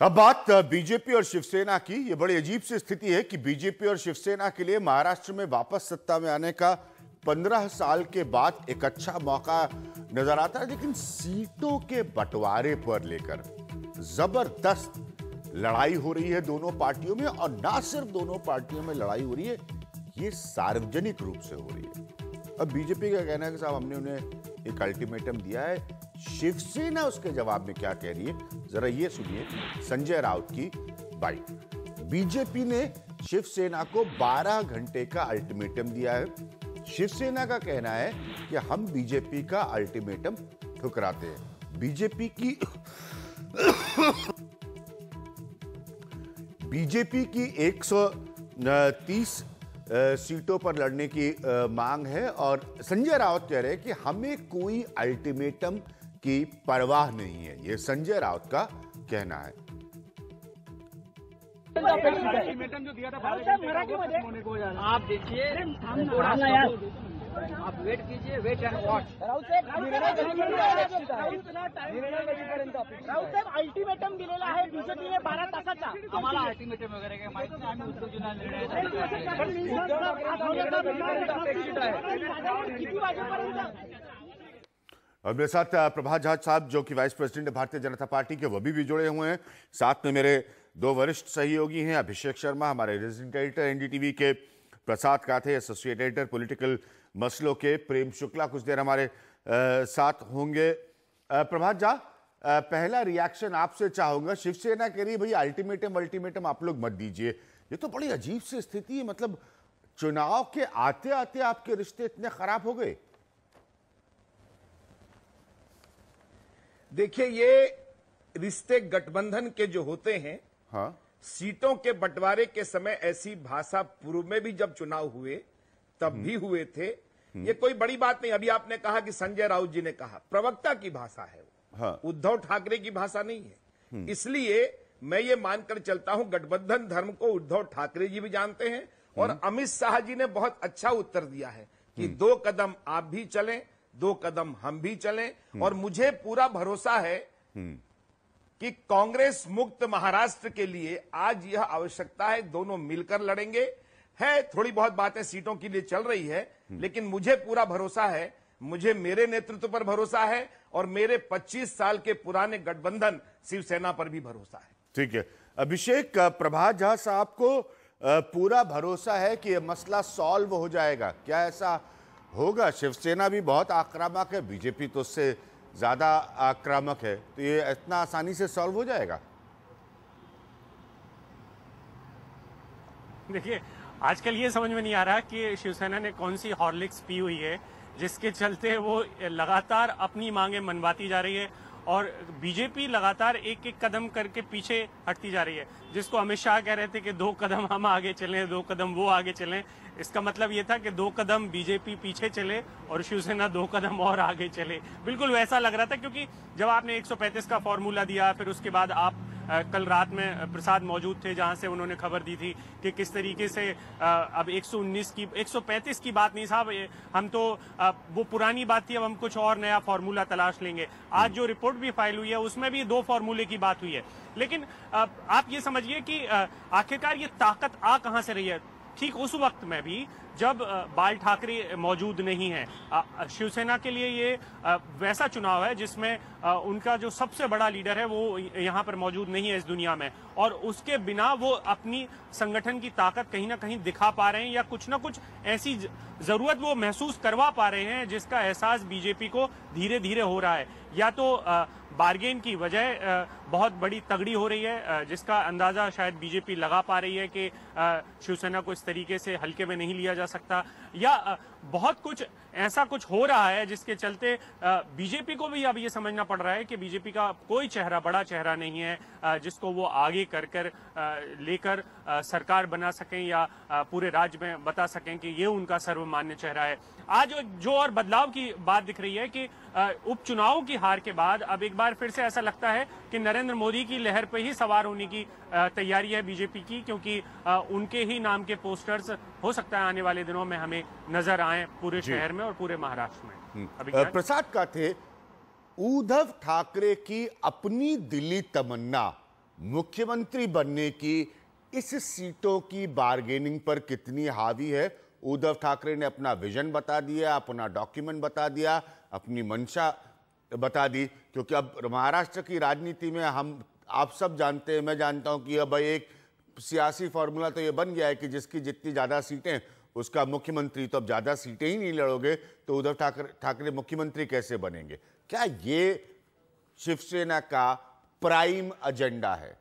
अब बात बीजेपी और शिवसेना की। ये बड़ी अजीब सी स्थिति है कि बीजेपी और शिवसेना के लिए महाराष्ट्र में वापस सत्ता में आने का 15 साल के बाद एक अच्छा मौका नजर आता है, लेकिन सीटों के बंटवारे पर लेकर जबरदस्त लड़ाई हो रही है दोनों पार्टियों में। और ना सिर्फ दोनों पार्टियों में लड़ाई हो रही है, ये सार्वजनिक रूप से हो रही है। अब बीजेपी का कहना है कि साहब हमने उन्हें एक अल्टीमेटम दिया है। शिवसेना उसके जवाब में क्या कह रही है, जरा ये सुनिए संजय राउत की बाइट। बीजेपी ने शिवसेना को 12 घंटे का अल्टीमेटम दिया है। शिवसेना का कहना है कि हम बीजेपी का अल्टीमेटम ठुकराते हैं। बीजेपी की 130 सीटों पर लड़ने की मांग है और संजय राउत कह रहे हैं कि हमें कोई अल्टीमेटम की परवाह नहीं है। यह संजय राउत का कहना है। अल्टीमेटम जो दिया था आप देखिए, आप वेट कीजिए, वेट एंड वॉच। राऊत साहेब अल्टिमेटम दिलेला आहे बीजेपीने 12 तासाचा। आम्हाला अल्टिमेटम वगैरे काय माहिती नाही, आम्ही उद्योजनाला निर्णय किती वाजेपर्यंत? और मेरे साथ प्रभात झा साहब, जो कि vice president Bharatiya Janata party के, वो भी जुड़े हुए हैं। साथ में मेरे दो वरिष्ठ सहयोगी हैं, अभिषेक शर्मा हमारे रेजिडेंट एडिटर एनडीटीवी के, प्रसाद काथे एसोसिएट एडिटर पॉलिटिकल मसलों के, प्रेम शुक्ला कुछ देर हमारे साथ होंगे। प्रभात झा, पहला रिएक्शन आपसे चाहूंगा। शिवसेना कह रही है भाई अल्टीमेटम आप लोग मत दीजिए। ये तो बड़ी अजीब सी स्थिति है। मतलब चुनाव के आते आते आपके रिश्ते इतने खराब हो गए। देखिए, ये रिश्ते गठबंधन के जो होते हैं, हाँ, सीटों के बंटवारे के समय ऐसी भाषा पूर्व में भी जब चुनाव हुए तब भी हुए थे। ये कोई बड़ी बात नहीं। अभी आपने कहा कि संजय राउत जी ने कहा, प्रवक्ता की भाषा है वो, हाँ, उद्धव ठाकरे की भाषा नहीं है। इसलिए मैं ये मानकर चलता हूं गठबंधन धर्म को उद्धव ठाकरे जी भी जानते हैं और अमित शाह जी ने बहुत अच्छा उत्तर दिया है कि 2 कदम आप भी चलें, 2 कदम हम भी चलें। और मुझे पूरा भरोसा है कि कांग्रेस मुक्त महाराष्ट्र के लिए आज यह आवश्यकता है, दोनों मिलकर लड़ेंगे। है थोड़ी बहुत बातें सीटों के लिए चल रही है, लेकिन मुझे पूरा भरोसा है, मुझे मेरे नेतृत्व पर भरोसा है और मेरे 25 साल के पुराने गठबंधन शिवसेना पर भी भरोसा है। ठीक है अभिषेक, प्रभात झा साहब को पूरा भरोसा है कि यह मसला सॉल्व हो जाएगा। क्या ऐसा होगा? शिवसेना भी बहुत आक्रामक है, बीजेपी तो उससे ज्यादा आक्रामक है, तो ये इतना आसानी से सॉल्व हो जाएगा? देखिए, आजकल ये समझ में नहीं आ रहा कि शिवसेना ने कौन सी हॉर्लिक्स पी हुई है जिसके चलते वो लगातार अपनी मांगे मनवाती जा रही है और बीजेपी लगातार एक एक कदम करके पीछे हटती जा रही है। जिसको अमित शाह कह रहे थे कि 2 कदम हम आगे चलें, 2 कदम वो आगे चलें, इसका मतलब ये था कि 2 कदम बीजेपी पीछे चले और शिवसेना 2 कदम और आगे चले। बिल्कुल वैसा लग रहा था, क्योंकि जब आपने 135 का फॉर्मूला दिया, फिर उसके बाद आप कल रात में प्रसाद मौजूद थे जहां से उन्होंने खबर दी थी कि किस तरीके से अब 119 की 135 की बात नहीं साहब, हम तो वो पुरानी बात थी, अब हम कुछ और नया फॉर्मूला तलाश लेंगे। आज जो रिपोर्ट भी फाइल हुई है उसमें भी 2 फॉर्मूले की बात हुई है। लेकिन आप ये समझिए कि आखिरकार ये ताकत आ कहां से रही है। ठीक उस वक्त में भी जब बाल ठाकरे मौजूद नहीं है, शिवसेना के लिए ये वैसा चुनाव है जिसमें उनका जो सबसे बड़ा लीडर है वो यहाँ पर मौजूद नहीं है इस दुनिया में, और उसके बिना वो अपनी संगठन की ताकत कहीं ना कहीं दिखा पा रहे हैं या कुछ ना कुछ ऐसी जरूरत वो महसूस करवा पा रहे हैं जिसका एहसास बीजेपी को धीरे धीरे हो रहा है। या तो बार्गेन की वजह बहुत बड़ी तगड़ी हो रही है, जिसका अंदाजा शायद बीजेपी लगा पा रही है कि शिवसेना को इस तरीके से हल्के में नहीं लिया जा सकता, या बहुत कुछ ऐसा कुछ हो रहा है जिसके चलते बीजेपी को भी अब ये समझना पड़ रहा है कि बीजेपी का कोई चेहरा, बड़ा चेहरा नहीं है जिसको वो आगे कर लेकर सरकार बना सकें या पूरे राज्य में बता सकें कि ये उनका सर्वमान्य चेहरा है। आज जो और बदलाव की बात दिख रही है कि उपचुनाव की हार के बाद अब एक बार फिर से ऐसा लगता है कि नरेंद्र मोदी की लहर पर ही सवार होने की तैयारी है बीजेपी की, क्योंकि उनके ही नाम के पोस्टर्स हो सकता है आने वाले दिनों में हमें नजर आए पूरे शहर में और पूरे महाराष्ट्र में। अभी प्रसाद का थे उद्धव ठाकरे की अपनी दिली तमन्ना मुख्यमंत्री बनने की इस सीटों की बार्गेनिंग पर कितनी हावी है? उद्धव ठाकरे ने अपना विजन बता दिया, अपना डॉक्यूमेंट बता दिया, अपनी मंशा बता दी, क्योंकि अब महाराष्ट्र की राजनीति में आप सब जानते हैं, मैं जानता हूं कि अब एक सियासी फॉर्मूला तो ये बन गया है कि जिसकी जितनी ज्यादा सीटें उसका मुख्यमंत्री। तो अब ज्यादा सीटें ही नहीं लड़ोगे तो उद्धव ठाकरे मुख्यमंत्री कैसे बनेंगे? क्या ये शिवसेना का प्राइम एजेंडा है?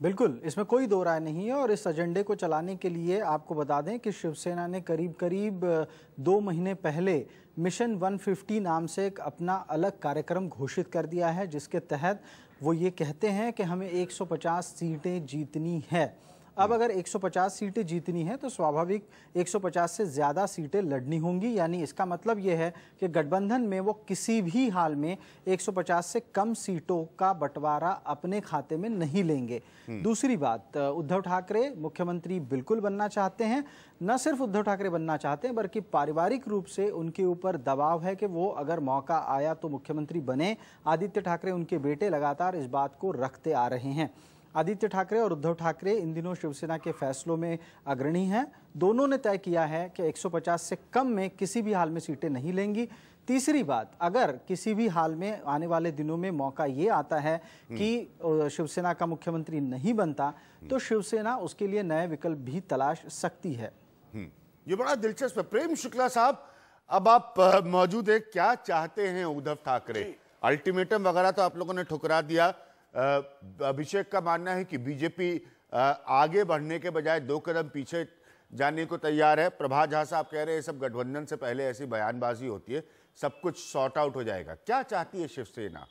बिल्कुल, इसमें कोई दो राय नहीं है। और इस एजेंडे को चलाने के लिए आपको बता दें कि शिवसेना ने करीब करीब 2 महीने पहले मिशन 150 नाम से एक अपना अलग कार्यक्रम घोषित कर दिया है, जिसके तहत वो ये कहते हैं कि हमें 150 सीटें जीतनी है। अब अगर 150 सीटें जीतनी है तो स्वाभाविक 150 से ज़्यादा सीटें लड़नी होंगी। यानी इसका मतलब ये है कि गठबंधन में वो किसी भी हाल में 150 से कम सीटों का बंटवारा अपने खाते में नहीं लेंगे। दूसरी बात, उद्धव ठाकरे मुख्यमंत्री बिल्कुल बनना चाहते हैं। न सिर्फ उद्धव ठाकरे बनना चाहते हैं बल्कि पारिवारिक रूप से उनके ऊपर दबाव है कि वो अगर मौका आया तो मुख्यमंत्री बने। आदित्य ठाकरे, उनके बेटे, लगातार इस बात को रखते आ रहे हैं। आदित्य ठाकरे और उद्धव ठाकरे इन दिनों शिवसेना के फैसलों में अग्रणी हैं। दोनों ने तय किया है कि 150 से कम में किसी भी हाल में सीटें नहीं लेंगी। तीसरी बात, अगर किसी भी हाल में आने वाले दिनों में मौका ये आता है कि शिवसेना का मुख्यमंत्री नहीं बनता तो शिवसेना उसके लिए नए विकल्प भी तलाश सकती है। ये बड़ा दिलचस्प है। प्रेम शुक्ला साहब, अब आप मौजूद है, क्या चाहते हैं उद्धव ठाकरे? अल्टीमेटम वगैरह तो आप लोगों ने ठुकरा दिया। अभिषेक का मानना है कि बीजेपी आगे बढ़ने के बजाय 2 कदम पीछे जाने को तैयार है। प्रभात झा साहब कह रहे हैं सब गठबंधन से पहले ऐसी बयानबाजी होती है, सब कुछ सॉर्ट आउट हो जाएगा। क्या चाहती है शिवसेना?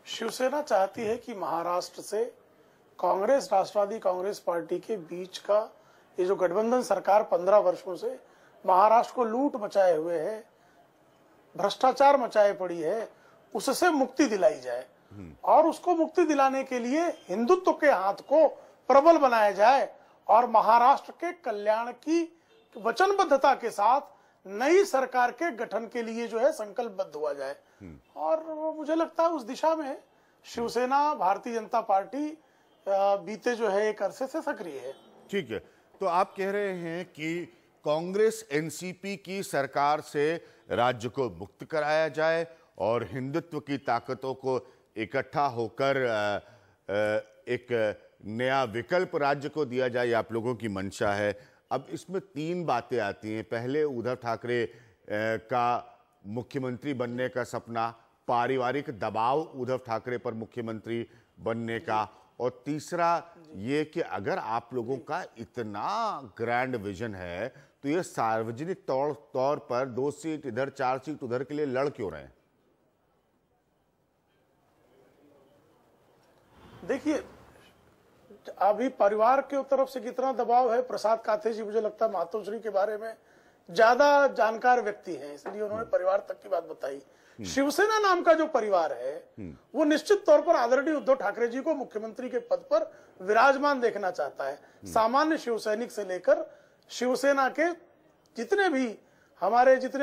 शिवसेना चाहती है कि महाराष्ट्र से कांग्रेस, राष्ट्रवादी कांग्रेस पार्टी के बीच का ये जो गठबंधन सरकार 15 वर्षों से महाराष्ट्र को लूट मचाए हुए है, भ्रष्टाचार मचाए पड़ी है, उससे मुक्ति दिलाई जाए। और उसको मुक्ति दिलाने के लिए हिंदुत्व के हाथ को प्रबल बनाया जाए और महाराष्ट्र के कल्याण की वचनबद्धता के साथ नई सरकार के गठन के लिए जो है संकल्पबद्ध हुआ जाए। और मुझे लगता है उस दिशा में शिवसेना, भारतीय जनता पार्टी बीते जो है एक अरसे से सक्रिय है। ठीक है, तो आप कह रहे हैं कि कांग्रेस एनसीपी की सरकार से राज्य को मुक्त कराया जाए और हिंदुत्व की ताकतों को इकट्ठा होकर एक नया विकल्प राज्य को दिया जाए, आप लोगों की मंशा है। अब इसमें 3 बातें आती हैं। पहले, उद्धव ठाकरे का मुख्यमंत्री बनने का सपना, पारिवारिक दबाव उद्धव ठाकरे पर मुख्यमंत्री बनने का, और तीसरा ये कि अगर आप लोगों का इतना ग्रैंड विजन है तो ये सार्वजनिक तौर पर 2 सीट इधर 4 सीट उधर के लिए लड़ क्यों रहे हैं? देखिए, अभी परिवार के तरफ से कितना दबाव है, प्रसाद काथे जी मुझे लगता है मातोश्री के बारे में ज्यादा जानकार व्यक्ति हैं, इसलिए उन्होंने परिवार तक की बात बताई। शिवसेना नाम का जो परिवार है वो निश्चित तौर पर आदरणीय उद्धव ठाकरे जी को मुख्यमंत्री के पद पर विराजमान देखना चाहता है। सामान्य शिवसैनिक से लेकर शिवसेना के जितने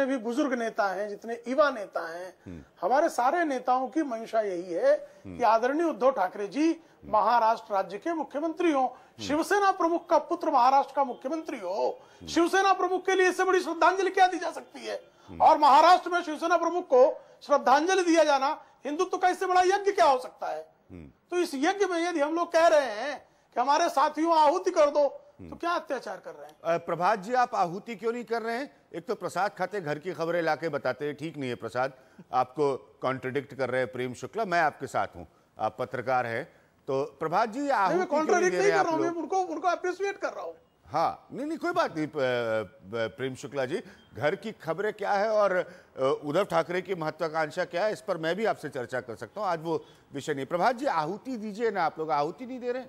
भी बुजुर्ग नेता हैं, जितने युवा नेता हैं, हमारे सारे नेताओं की मंशा यही है कि आदरणीय उद्धव ठाकरे जी महाराष्ट्र राज्य के मुख्यमंत्री हो, शिवसेना प्रमुख का पुत्र महाराष्ट्र का मुख्यमंत्री हो। शिवसेना प्रमुख के लिए इससे बड़ी श्रद्धांजलि क्या दी जा सकती है? और महाराष्ट्र में शिवसेना प्रमुख को श्रद्धांजलि दिया जाना हिंदुत्व का इससे बड़ा यज्ञ क्या हो सकता है? तो इस यज्ञ में यदि हम लोग कह रहे हैं कि हमारे साथियों आहुति कर दो, तो क्या अत्याचार कर रहे हैं? प्रभात जी, आप आहुति क्यों नहीं कर रहे हैं? एक तो प्रसाद खाते घर की खबरें लाके बताते हैं, ठीक नहीं है प्रसाद, आपको कॉन्ट्रडिक्ट कर रहे हैं प्रेम शुक्ला। मैं आपके साथ हूं, आप पत्रकार हैं, तो प्रभात जी आहुति क्यों नहीं दे रहे हैं आप लोग? उनको अप्रिशिएट कर रहा हूं। हाँ, नहीं कोई बात नहीं प्रेम शुक्ला जी, घर की खबरें क्या है और उद्धव ठाकरे की महत्वाकांक्षा क्या है, इस पर मैं भी आपसे चर्चा कर सकता हूं, आज वो विषय नहीं। प्रभात जी, आहुति दीजिए ना, आप लोग आहुति नहीं दे रहे।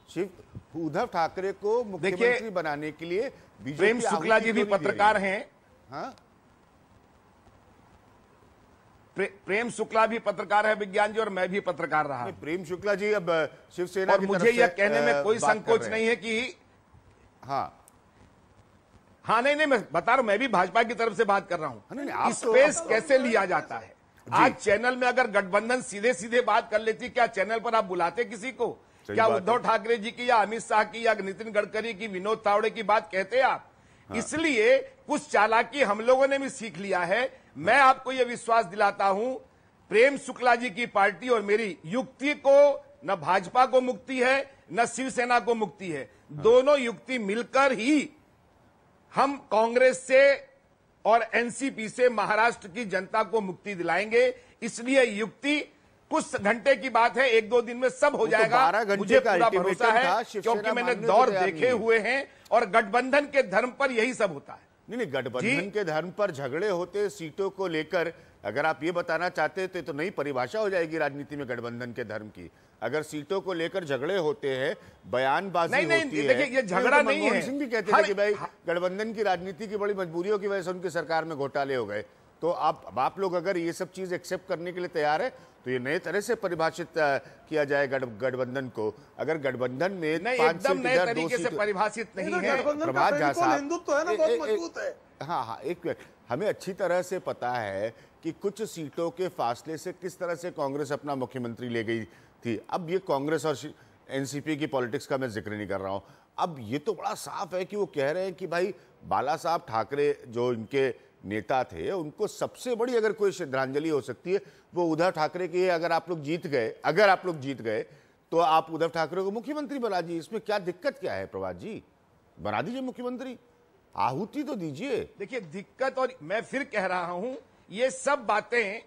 शिव उद्धव ठाकरे को मुख्यमंत्री बनाने के लिए प्रेम शुक्ला जी भी पत्रकार हैं। हाँ, प्रेम शुक्ला भी पत्रकार है विज्ञान जी, और मैं भी पत्रकार रहा। प्रेम शुक्ला जी, अब शिवसेना और मुझे यह कहने में कोई संकोच नहीं है कि हाँ, हाँ नहीं, मैं बता रहा हूं, मैं भी भाजपा की तरफ से बात कर रहा नहीं, हूं। आप स्पेस कैसे लिया जाता है? आज चैनल में अगर गठबंधन सीधे सीधे बात कर लेती, क्या चैनल पर आप बुलाते किसी को? क्या उद्धव ठाकरे जी की या अमित शाह की या नितिन गडकरी की, विनोद तावड़े की बात कहते आप? इसलिए कुछ चालाकी हम लोगों ने भी सीख लिया है। मैं आपको यह विश्वास दिलाता हूं, प्रेम शुक्ला जी की पार्टी और मेरी युक्ति को न भाजपा को मुक्ति है न शिवसेना को मुक्ति है। दोनों युक्ति मिलकर ही हम कांग्रेस से और एनसीपी से महाराष्ट्र की जनता को मुक्ति दिलाएंगे। इसलिए युक्ति कुछ घंटे की बात है, 1-2 दिन में सब हो जाएगा। मुझे पूरा भरोसा है क्योंकि मैंने दौर देखे हुए हैं और गठबंधन के धर्म पर यही सब होता है। नहीं, गठबंधन के धर्म पर झगड़े होते सीटों को लेकर, अगर आप ये बताना चाहते थे तो नई परिभाषा हो जाएगी राजनीति में गठबंधन के धर्म की। अगर सीटों को लेकर झगड़े होते हैं, बयानबाजी होती है, देखिए ये झगड़ा नहीं है। मनमोहन सिंह भी कहते थे कि भाई गठबंधन की राजनीति की बड़ी मजबूरियों की वजह से उनकी सरकार में घोटाले हो गए। तो आप लोग अगर ये सब चीज एक्सेप्ट करने के लिए तैयार है तो ये नए तरह से परिभाषित किया जाए गठबंधन को। अगर गठबंधन में एकदम नए तरीके से परिभाषित नहीं है। प्रभात झा साहब, हिंदुत्व है ना, बहुत मजबूत है। हाँ, एक मिनट, हमें अच्छी तरह से पता है कि कुछ सीटों के फासले से किस तरह से कांग्रेस अपना मुख्यमंत्री ले गई थी। अब ये कांग्रेस और एनसीपी की पॉलिटिक्स का मैं जिक्र नहीं कर रहा हूं। अब ये तो बड़ा साफ है कि वो कह रहे हैं कि भाई बाला साहब ठाकरे जो इनके नेता थे, उनको सबसे बड़ी अगर कोई श्रद्धांजलि हो सकती है वो उद्धव ठाकरे की है। अगर आप लोग जीत गए तो आप उद्धव ठाकरे को मुख्यमंत्री बना दीजिए। इसमें क्या दिक्कत क्या है प्रभात जी? बना दीजिए मुख्यमंत्री, आहुति तो दीजिए। देखिए दिक्कत, और मैं फिर कह रहा हूं, ये सब बातें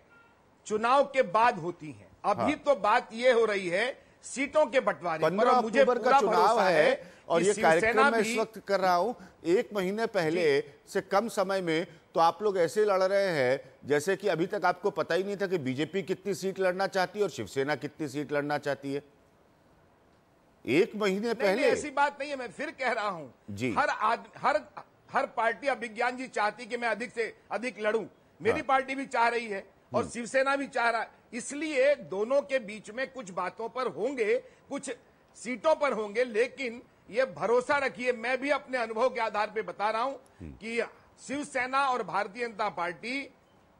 चुनाव के बाद होती हैं। अभी तो बात ये हो रही है सीटों के बंटवारे पर। 15 मुझे अक्टूबर का चुनाव है और ये कार्यक्रम मैं इस भी वक्त कर रहा हूं 1 महीने पहले से कम समय में। तो आप लोग ऐसे लड़ रहे हैं जैसे कि अभी तक आपको पता ही नहीं था कि बीजेपी कितनी सीट लड़ना चाहती है और शिवसेना कितनी सीट लड़ना चाहती है 1 महीने पहले। नहीं, ऐसी बात नहीं है, मैं फिर कह रहा हूं जी। हर पार्टी, अभिज्ञान जी चाहती कि मैं अधिक से अधिक लड़ूं, मेरी पार्टी भी चाह रही है और शिवसेना भी चाह रहा है। इसलिए दोनों के बीच में कुछ बातों पर होंगे, कुछ सीटों पर होंगे, लेकिन ये भरोसा रखिए, मैं भी अपने अनुभव के आधार पर बता रहा हूं कि शिवसेना और भारतीय जनता पार्टी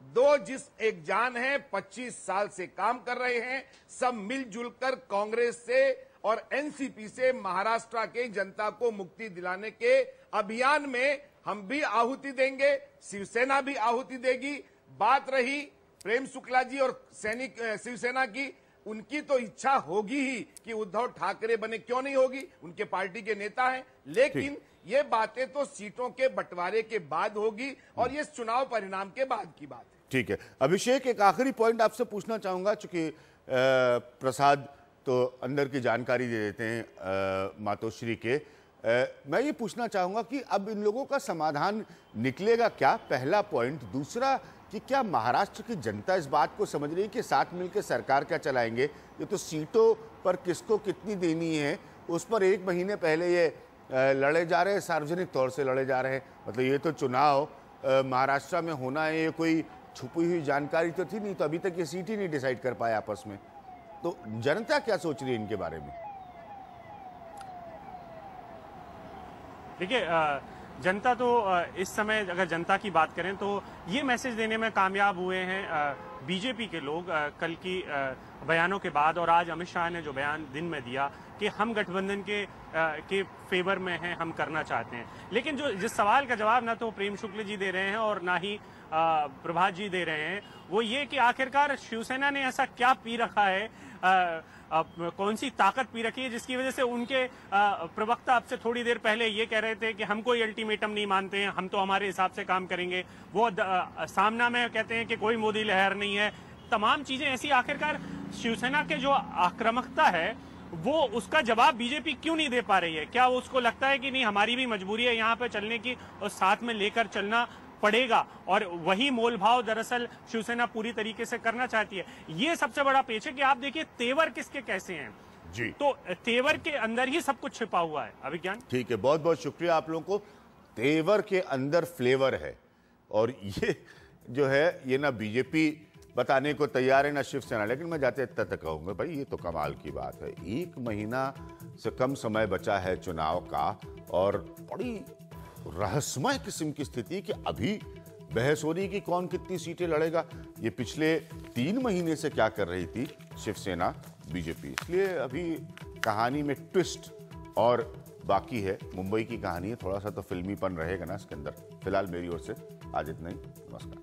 दो जिस एक जान है, 25 साल से काम कर रहे हैं। सब मिलजुल कर कांग्रेस से और एनसीपी से महाराष्ट्र के जनता को मुक्ति दिलाने के अभियान में हम भी आहुति देंगे, शिवसेना भी आहुति देगी। बात रही प्रेम शुक्ला जी और सैनिक शिवसेना की, उनकी तो इच्छा होगी ही कि उद्धव ठाकरे बने, क्यों नहीं होगी, उनके पार्टी के नेता हैं। लेकिन ये बातें तो सीटों के बंटवारे के बाद होगी और ये चुनाव परिणाम के बाद की बात है। ठीक है अभिषेक, एक आखिरी पॉइंट आपसे पूछना चाहूंगा, चूंकि प्रसाद तो अंदर की जानकारी दे देते हैं मातोश्री के। मैं ये पूछना चाहूंगा कि अब इन लोगों का समाधान निकलेगा क्या, पहला पॉइंट। दूसरा कि क्या महाराष्ट्र की जनता इस बात को समझ रही है कि साथ मिलकर सरकार क्या चलाएंगे? ये तो सीटों पर किसको कितनी देनी है उस पर 1 महीने पहले ये लड़े जा रहे हैं, सार्वजनिक तौर से लड़े जा रहे हैं। मतलब ये तो चुनाव महाराष्ट्र में होना है, ये कोई छुपी हुई जानकारी तो थी नहीं, तो अभी तक ये सीट ही नहीं डिसाइड कर पाए आपस में। तो जनता क्या सोच रही है इनके बारे में? देखिए जनता तो इस समय अगर जनता की बात करें तो ये मैसेज देने में कामयाब हुए हैं बीजेपी के लोग कल की बयानों के बाद, और आज अमित शाह ने जो बयान दिन में दिया कि हम गठबंधन के फेवर में हैं, हम करना चाहते हैं। लेकिन जो जिस सवाल का जवाब ना तो प्रेम शुक्ल जी दे रहे हैं और ना ही प्रभात जी दे रहे हैं, वो ये कि आखिरकार शिवसेना ने ऐसा क्या पी रखा है, कौन सी ताकत पी रखी है जिसकी वजह से उनके प्रवक्ता अब से थोड़ी देर पहले ये कह रहे थे कि हम कोई अल्टीमेटम नहीं मानते हैं, हम तो हमारे हिसाब से काम करेंगे। वो सामना में कहते हैं कि कोई मोदी लहर नहीं है। तमाम चीजें ऐसी, आखिरकार शिवसेना के जो आक्रामकता है वो उसका जवाब बीजेपी क्यों नहीं दे पा रही है? क्या उसको लगता है कि नहीं हमारी भी मजबूरी है यहाँ पे चलने की और साथ में लेकर चलना पड़ेगा, और वही मोल भाव दरअसल शिवसेना पूरी तरीके से करना चाहती है। ये सबसे बड़ा पेच है कि आप देखिए तेवर किसके कैसे हैं जी, तो तेवर के अंदर ही सब कुछ छिपा हुआ है। अभिज्ञान ठीक है, बहुत बहुत शुक्रिया आप लोगों को। तेवर के अंदर फ्लेवर है, और ये जो है ये ना बीजेपी बताने को तैयार है ना शिवसेना। लेकिन मैं जाते तक कहूंगा भाई ये तो कमाल की बात है, 1 महीना से कम समय बचा है चुनाव का और बड़ी रहस्यमय किस्म की स्थिति कि अभी बहस हो रही कि कौन कितनी सीटें लड़ेगा। ये पिछले 3 महीने से क्या कर रही थी शिवसेना बीजेपी, इसलिए अभी कहानी में ट्विस्ट और बाकी है। मुंबई की कहानी है, थोड़ा सा तो फिल्मीपन रहेगा ना इसके अंदर। फिलहाल मेरी ओर से आज इतना ही। नमस्कार।